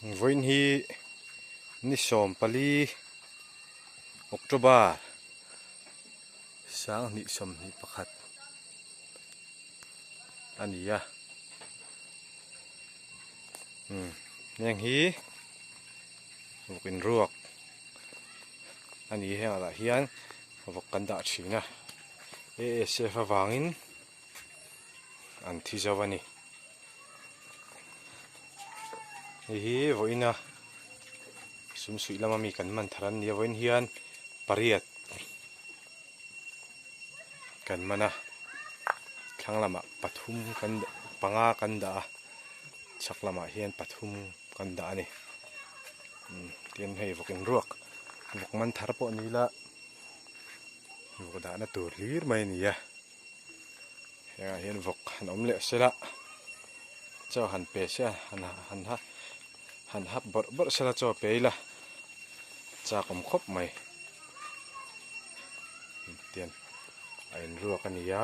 Voin hi ni som pali October sang ni som ni pakhat ania neng hi bukin ruak ani he ala hian vok kan da thina se fa wangin an thi zawani hi voina sum sui lama mi kan man tharan ni voin hian pariat kan mana thanglama pathum kan panga kan da chaklama hian pathum kan da ani tian hei vokin ruak vok man thar po ni la vok da na tur lir mai ni ya hian vok han om le sela chaw han pe se han hap bor sela chaw peila cha kom khop mai tian ain ruak ani ya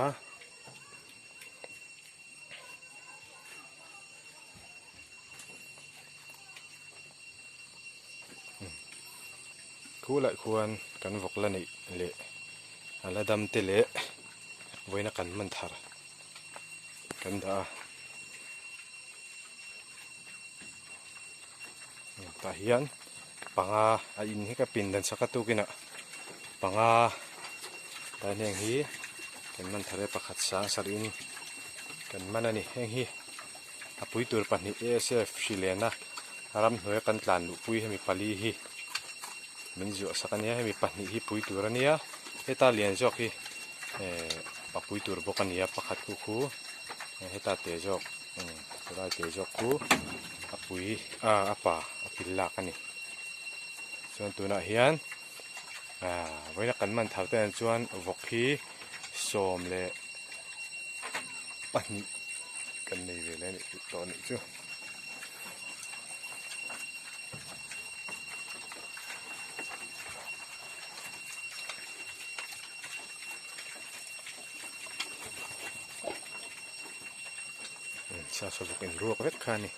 khu lại khuan kan vok la nei le ala dam te le voina kan man thar kan da ta hian panga a in hi ka pin dan sakatu kina panga ta neng hi kan man thare pakhat sang sarin kan manani heng hi apui tur pahnih ASF Shilena ram hnoi kan tlan lu pui hemi pali hi minzu sakania hemi pahnih hi pui tur ania heta lian jok hi papui tur bokania pakhat khu heta te jok tura te jok ku apui apa apilla kani chuan tuna hian voina kan man thar te an chuan vok hi som le pahnih kan nei ve le ni to ni chu sa so vokin ruak vek khani